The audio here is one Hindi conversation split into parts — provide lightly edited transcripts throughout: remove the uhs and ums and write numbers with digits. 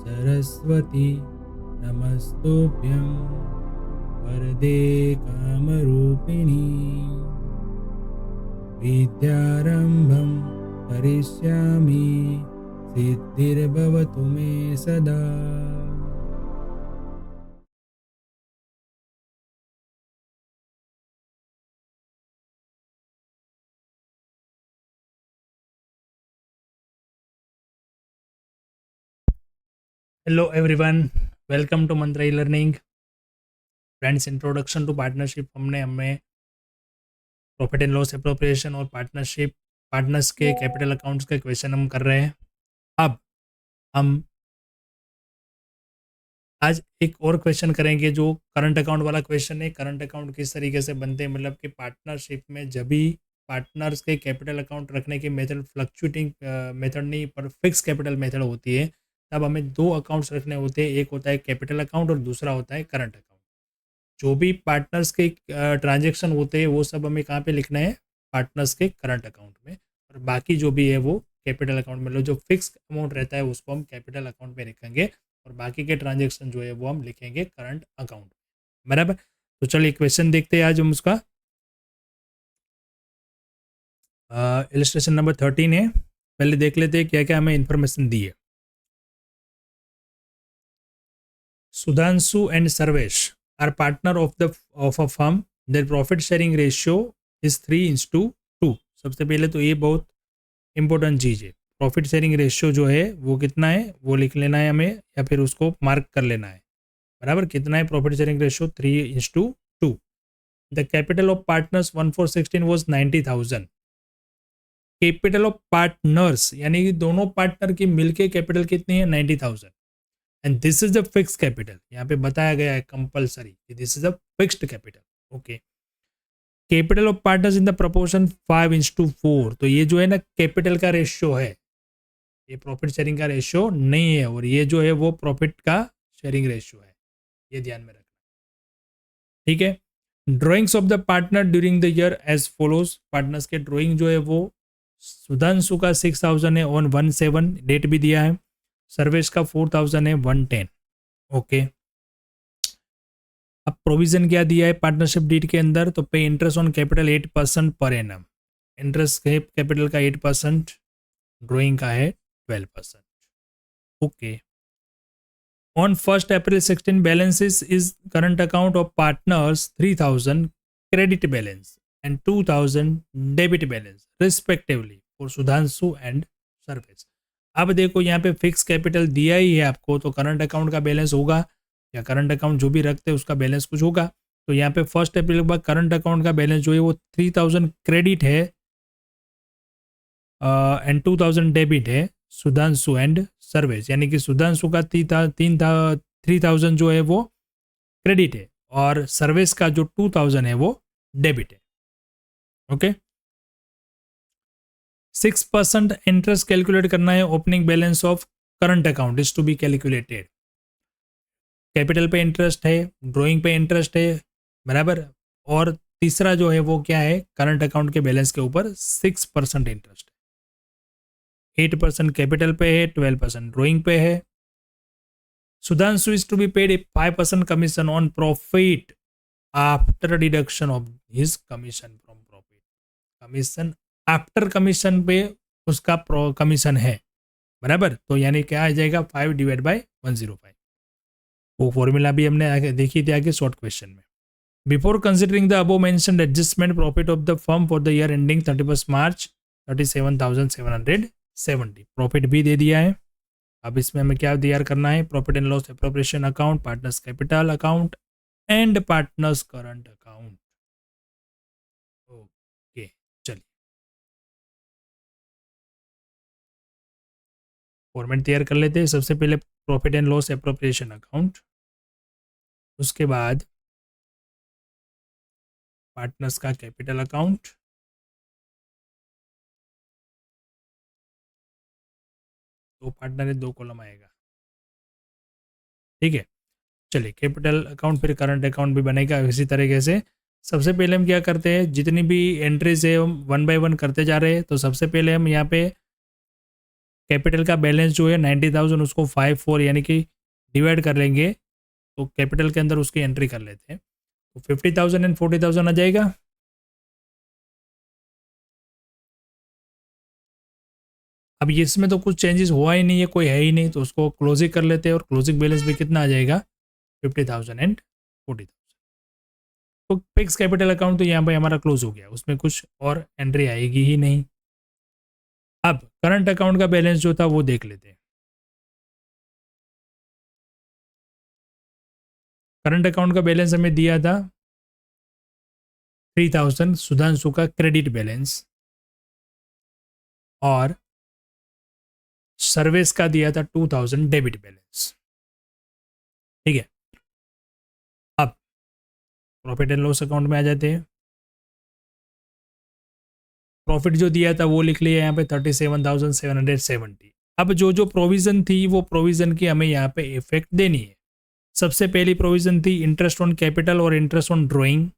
सरस्वती नमस्तुभ्यं वरदे कामरूपिणी विद्यारम्भं करिष्यामि सिद्धिर्भवतु मे सदा। Hello everyone, welcome to Mantra learning. Friends, introduction to partnership हमें प्रॉफिट एंड लॉस एप्रोप्रिएशन और पार्टनर्स के कैपिटल अकाउंट्स के क्वेश्चन हम कर रहे हैं। अब हम आज एक और क्वेश्चन करेंगे जो करंट अकाउंट वाला क्वेश्चन है। करंट अकाउंट किस तरीके से बनते हैं, मतलब कि पार्टनरशिप में जब भी पार्टनर्स के कैपिटल अकाउंट रखने की मेथड फ्लक्चुएटिंग मेथड नहीं पर फिक्स कैपिटल मेथड होती है, तब हमें दो अकाउंट्स रखने होते हैं। एक होता है कैपिटल अकाउंट और दूसरा होता है करंट अकाउंट। जो भी पार्टनर्स के ट्रांजेक्शन होते हैं वो सब हमें कहाँ पे लिखना है, पार्टनर्स के करंट अकाउंट में, और बाकी जो भी है वो कैपिटल अकाउंट में। जो फिक्स अमाउंट रहता है उसको हम कैपिटल अकाउंट में रखेंगे और बाकी के ट्रांजेक्शन जो है वो हम लिखेंगे करंट अकाउंट। बराबर। तो चलिए क्वेश्चन देखते हैं आज हम उसका। इलस्ट्रेशन नंबर 13 है। पहले देख लेते हैं क्या क्या हमें इंफॉर्मेशन दी है। Sudhanshu and Sarvesh are partner of a firm. Their profit sharing ratio is 3:2। सबसे पहले तो ये बहुत इंपॉर्टेंट चीज़ है। प्रॉफिट शेयरिंग रेशियो जो है वो कितना है वो लिख लेना है हमें, या फिर उसको मार्क कर लेना है। बराबर। कितना है profit sharing ratio? 3:2। The capital of partners 1416 was 90,000। Capital of partners यानी कि दोनों पार्टनर की मिलके कैपिटल कितनी है? 90,000। And this is the fix capital. यहाँ पे बताया गया है compulsory, this is the fixed capital. Okay. Capital of partners in the proportion 5:4। तो ये जो है ना कैपिटल का रेशियो है, ये प्रॉफिट शेयरिंग का रेशियो नहीं है, और ये जो है वो प्रॉफिट का शेयरिंग रेशियो है। ये ध्यान में रखना। ठीक है। Drawings of the partner during the year as follows. Partners के ड्रॉइंग जो है वो सुधांशु का 6,000 है ऑन 1/7, डेट भी दिया है। सर्वेश का 4,000 है 1/10। ओके। अब प्रोविजन क्या दिया है पार्टनरशिप डीड के अंदर? तो पे interest on capital 8% per annum. Interest capital का 8%, ड्रॉइंग का है 12%। Okay. On 1st April 16 balances is current account of partners 3,000 credit balance and 2,000 debit balance respectively for Sudhanshu and Sarvesh. अब देखो यहाँ पे फिक्स कैपिटल दिया ही है आपको, तो करंट अकाउंट का बैलेंस होगा, या करंट अकाउंट जो भी रखते हैं उसका बैलेंस कुछ होगा। तो यहाँ पे 1 अप्रैल के बाद करंट अकाउंट का बैलेंस जो है वो 3,000 क्रेडिट है एंड 2,000 डेबिट है सुधांशु एंड सर्वेश। यानी कि सुधांशु का 3,000 जो है वो क्रेडिट है और सर्वेश का जो 2,000 है वो डेबिट है। ओके। 6% इंटरेस्ट कैलकुलेट करना है। Opening balance of current account is to be calculated. Capital पे इंटरेस्ट है, ड्रॉइंग पे इंटरेस्ट है, बराबर। और तीसरा जो है वो क्या है, करंट अकाउंट के बैलेंस के ऊपर 6% इंटरेस्ट है। 8% कैपिटल पे है, 12% ड्रॉइंग पे है। Sudhanshu is to be paid a 5% commission on profit after deduction of his commission from profit। Commission after commission पे उसका कमीशन है, बराबर। तो यानी क्या आ जाएगा 5/105। वो फॉर्मूला भी हमने आगे देखी थी आगे शॉर्ट क्वेश्चन में। Before considering the above mentioned adjustment profit of the firm for the year ending 31 March 37,770। Profit भी दे दिया है। अब इसमें हमें क्या तैयार करना है? Profit and loss appropriation account, partners capital account and partners current account. Okay, चलिए फॉर्मेट तैयार कर लेते हैं। सबसे पहले profit and loss appropriation account, उसके बाद पार्टनर्स का कैपिटल अकाउंट, दो पार्टनर है, दो कॉलम आएगा। ठीक है। चलिए कैपिटल अकाउंट फिर करंट अकाउंट भी बनेगा इसी तरीके से। सबसे पहले हम क्या करते हैं, जितनी भी एंट्रीज है हम 1 बाय 1 करते जा रहे हैं। तो सबसे पहले हम यहाँ पे कैपिटल का बैलेंस जो है 90,000 उसको 5 4 यानी कि डिवाइड कर लेंगे, तो कैपिटल के अंदर उसकी एंट्री कर लेते हैं। तो 50,000 एंड 40,000 आ जाएगा। अब इसमें तो कुछ चेंजेस हुआ ही नहीं है, कोई है ही नहीं, तो उसको क्लोजिंग कर लेते हैं और क्लोजिंग बैलेंस भी कितना आ जाएगा, 50,000 एंड 40,000। तो फिक्स कैपिटल अकाउंट तो यहाँ पे हमारा क्लोज हो गया, उसमें कुछ और एंट्री आएगी ही नहीं। अब करंट अकाउंट का बैलेंस जो था वो देख लेते हैं। करंट अकाउंट का बैलेंस हमें दिया था 3,000 सुधांशु का क्रेडिट बैलेंस, और सर्विस का दिया था 2,000 डेबिट बैलेंस। ठीक है, अब प्रॉफिट एंड लॉस अकाउंट में आ जाते हैं। प्रॉफिट जो दिया था वो लिख लिया यहाँ पे 37,770। अब जो जो प्रोविजन थी वो प्रोविजन की हमें यहाँ पे इफेक्ट देनी है। सबसे पहली प्रोविजन थी इंटरेस्ट ऑन कैपिटल और इंटरेस्ट ऑन ड्राइंग,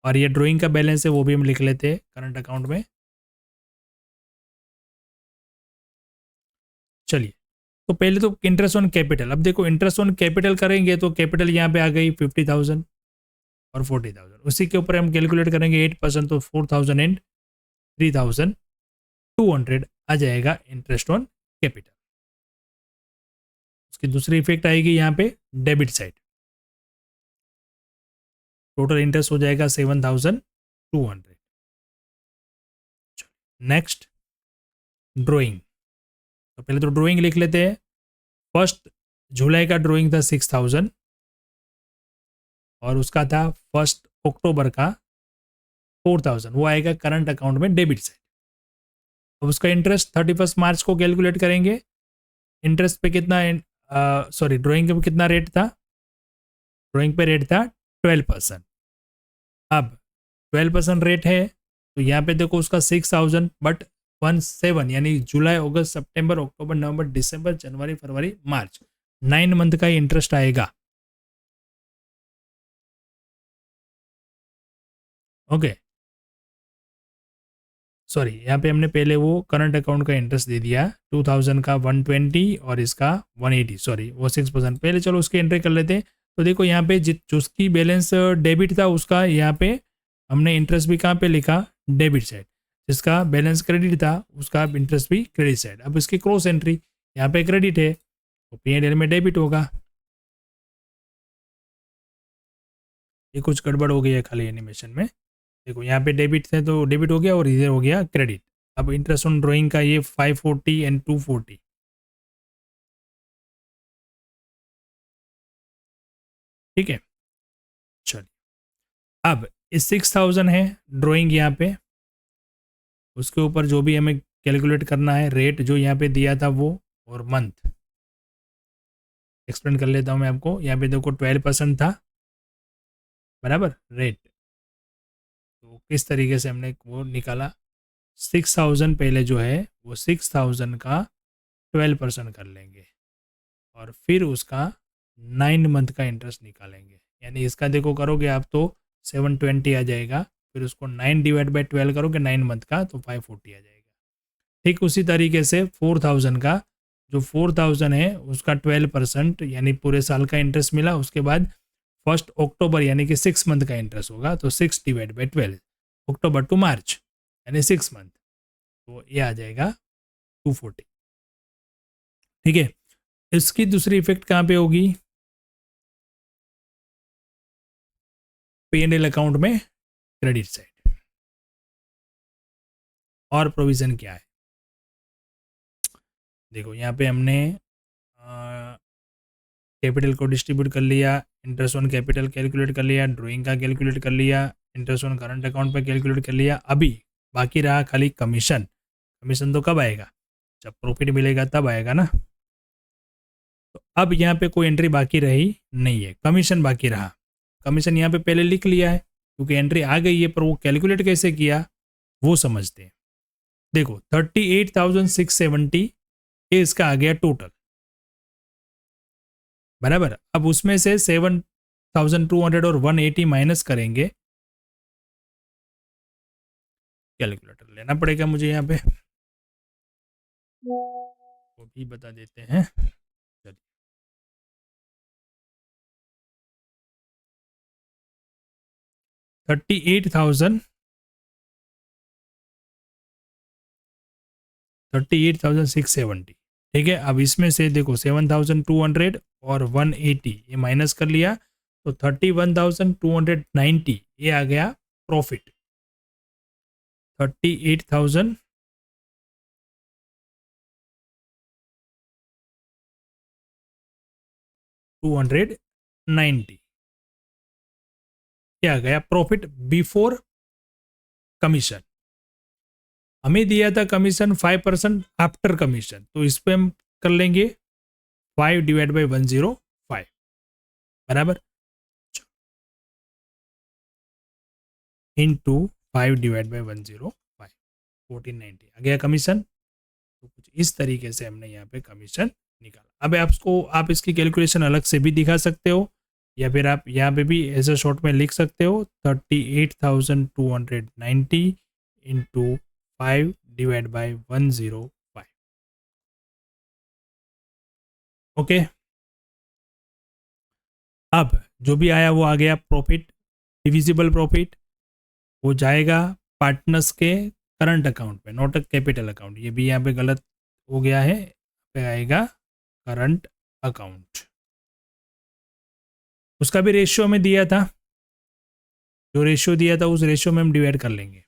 और ये ड्राइंग का बैलेंस है वो भी हम लिख लेते हैं करंट अकाउंट में। चलिए, तो पहले तो इंटरेस्ट ऑन कैपिटल। अब देखो इंटरेस्ट ऑन कैपिटल करेंगे तो कैपिटल यहाँ पे आ गई 50,000 और 40,000, उसी के ऊपर हम कैलकुलेट करेंगे 8%, तो 4,000 एंड 3,200 आ जाएगा इंटरेस्ट ऑन कैपिटल। उसकी दूसरी इफेक्ट आएगी यहाँ पे डेबिट साइड, टोटल इंटरेस्ट हो जाएगा 7,200। नेक्स्ट ड्राइंग, तो पहले तो ड्राइंग लिख लेते हैं। फर्स्ट जुलाई का ड्राइंग था 6,000 और उसका था 1 अक्टूबर का 4,000, वो आएगा करंट अकाउंट में डेबिट साइड। अब उसका इंटरेस्ट 31 मार्च को कैलकुलेट करेंगे। इंटरेस्ट पे कितना, सॉरी ड्राइंग पे कितना रेट था, ड्राइंग पे रेट था 12%। अब 12% रेट है तो यहाँ पे देखो उसका 6,000 बट 17 यानी जुलाई अगस्त सितंबर अक्टूबर नवंबर दिसंबर जनवरी फरवरी मार्च 9 मंथ का इंटरेस्ट आएगा। ओके, सॉरी यहाँ पे हमने पहले वो करंट अकाउंट का इंटरेस्ट दे दिया 2,000 का 120 और इसका 180, सॉरी वो 6% पहले। चलो उसकी एंट्री कर लेते हैं। तो देखो यहाँ पे जिसकी बैलेंस डेबिट था उसका यहाँ पे हमने इंटरेस्ट भी कहाँ पे लिखा, डेबिट साइड। जिसका बैलेंस क्रेडिट था उसका इंटरेस्ट भी क्रेडिट साइड। अब इसकी क्रॉस एंट्री, यहाँ पे क्रेडिट है तो P&L में डेबिट होगा। ये कुछ गड़बड़ हो गई है खाली एनिमेशन में। देखो यहाँ पे डेबिट थे तो डेबिट हो गया और इधर हो गया क्रेडिट। अब इंटरेस्ट ऑन ड्राइंग का ये 540 एंड 240। ठीक है, चलिए अब इस 6,000 है ड्राइंग यहाँ पे, उसके ऊपर जो भी हमें कैलकुलेट करना है रेट जो यहाँ पे दिया था वो, और मंथ एक्सप्लेन कर लेता हूँ मैं आपको। यहाँ पे देखो 12% था बराबर रेट, तो किस तरीके से हमने वो निकाला। 6,000 पहले जो है वो 6,000 का 12% कर लेंगे और फिर उसका 9 मंथ का इंटरेस्ट निकालेंगे। यानी इसका देखो करोगे आप तो 720 आ जाएगा, फिर उसको 9 डिवाइड बाई 12 करोगे 9 मंथ का तो 540 आ जाएगा। ठीक उसी तरीके से 4,000 का, जो 4,000 है उसका 12% यानी पूरे साल का इंटरेस्ट मिला। उसके बाद 1 अक्टूबर यानी कि 6 मंथ का इंटरेस्ट होगा, तो 6 डिवाइड बाई 12 अक्टूबर टू मार्च यानी 6 मंथ, तो ये आ जाएगा 240। ठीक है, इसकी दूसरी इफेक्ट कहाँ पे होगी, P&L अकाउंट में क्रेडिट साइड। और प्रोविजन क्या है, देखो यहाँ पे हमने कैपिटल को डिस्ट्रीब्यूट कर लिया, इंटरेस्ट ऑन कैपिटल कैलकुलेट कर लिया, ड्राइंग का कैलकुलेट कर लिया, इंटरेस्ट ऑन करंट अकाउंट पे कैलकुलेट कर लिया। अभी बाकी रहा खाली कमीशन। कमीशन तो कब आएगा, जब प्रॉफिट मिलेगा तब आएगा ना। तो अब यहाँ पे कोई एंट्री बाकी रही नहीं है, कमीशन बाकी रहा। कमीशन यहाँ पे पहले लिख लिया है क्योंकि एंट्री आ गई है, पर वो कैलकुलेट कैसे किया वो समझते हैं। देखो 38,670 ये इसका आ गया टोटल बराबर। अब उसमें से 7,200 और 180 माइनस करेंगे कैलकुलेटर लेना पड़ेगा मुझे यहाँ पे, वो भी बता देते हैं। चलिए 38,670। ठीक है, अब इसमें से देखो 7,200 और 180 ये माइनस कर लिया तो 31,290 ये आ गया प्रॉफिट। 38,290 क्या गया प्रॉफिट बिफोर कमीशन। हमें दिया था कमीशन 5% आफ्टर कमीशन, तो इस पे हम कर लेंगे 5/105 बराबर इंटू 5/105 1490 आ गया कमीशन। तो कुछ इस तरीके से हमने यहाँ पे कमीशन निकाला। अब आपको आप इसकी कैलकुलेशन अलग से भी दिखा सकते हो या फिर आप यहाँ पे भी एज अ शॉर्ट में लिख सकते हो 38,290 इंटू 5/105। ओके, अब जो भी आया वो आ गया प्रॉफिट, डिविजिबल प्रॉफिट वो जाएगा पार्टनर्स के करंट अकाउंट पे, नॉट अ कैपिटल अकाउंट। ये भी यहाँ पे गलत हो गया है, पे आएगा करंट अकाउंट। उसका भी रेशियो में दिया था, जो रेशियो दिया था उस रेशियो में हम डिवाइड कर लेंगे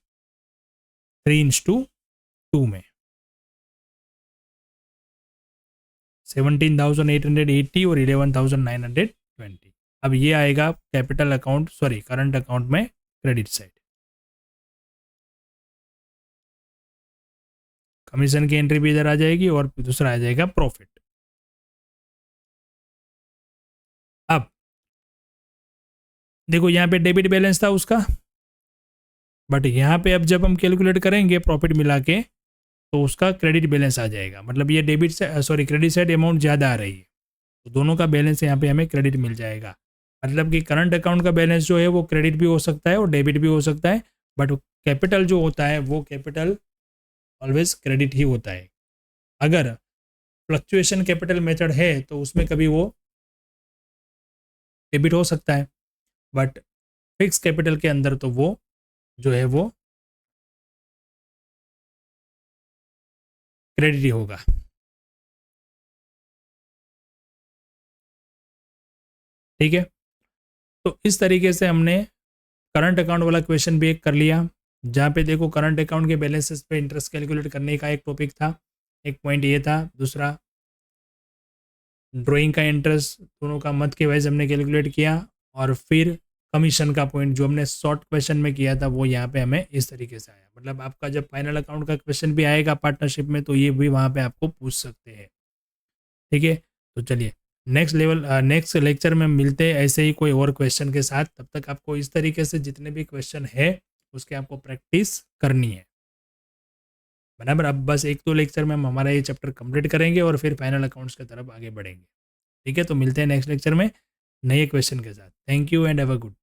3:2 में। 17,880 और 11,920। अब ये आएगा capital account sorry current account में क्रेडिट साइड। कमीशन की एंट्री भी इधर आ जाएगी और दूसरा आ जाएगा प्रॉफिट। अब देखो यहाँ पे डेबिट बैलेंस था उसका, बट यहाँ पे अब जब हम कैलकुलेट करेंगे प्रॉफिट मिला के तो उसका क्रेडिट बैलेंस आ जाएगा। मतलब ये डेबिट से सॉरी क्रेडिट साइड अमाउंट ज़्यादा आ रही है, तो दोनों का बैलेंस यहाँ पे हमें क्रेडिट मिल जाएगा। मतलब कि करंट अकाउंट का बैलेंस जो है वो क्रेडिट भी हो सकता है और डेबिट भी हो सकता है, बट कैपिटल जो होता है वो कैपिटल ऑलवेज क्रेडिट ही होता है। अगर फ्लक्चुएशन कैपिटल मेथड है तो उसमें कभी वो डेबिट हो सकता है, बट फिक्स कैपिटल के अंदर तो वो जो है वो क्रेडिट ही होगा। ठीक है, तो इस तरीके से हमने करंट अकाउंट वाला क्वेश्चन भी एक कर लिया, जहाँ पे देखो करंट अकाउंट के बैलेंसेस पे इंटरेस्ट कैलकुलेट करने का एक टॉपिक था, एक पॉइंट ये था। दूसरा ड्राइंग का इंटरेस्ट दोनों का मत के वाइज हमने कैलकुलेट किया, और फिर कमीशन का पॉइंट जो हमने शॉर्ट क्वेश्चन में किया था वो यहाँ पे हमें इस तरीके से आया। मतलब आपका जब फाइनल अकाउंट का क्वेश्चन भी आएगा पार्टनरशिप में तो ये भी वहाँ पे आपको पूछ सकते हैं। ठीक है, तो चलिए नेक्स्ट लेक्चर में मिलते हैं ऐसे ही कोई और क्वेश्चन के साथ। तब तक आपको इस तरीके से जितने भी क्वेश्चन है उसके आपको प्रैक्टिस करनी है बराबर। अब बस 1-2 लेक्चर में हम हमारा ये चैप्टर कंप्लीट करेंगे और फिर फाइनल अकाउंट्स की तरफ आगे बढ़ेंगे। ठीक है, तो मिलते हैं नेक्स्ट लेक्चर में नए क्वेश्चन के साथ। Thank you and have a good.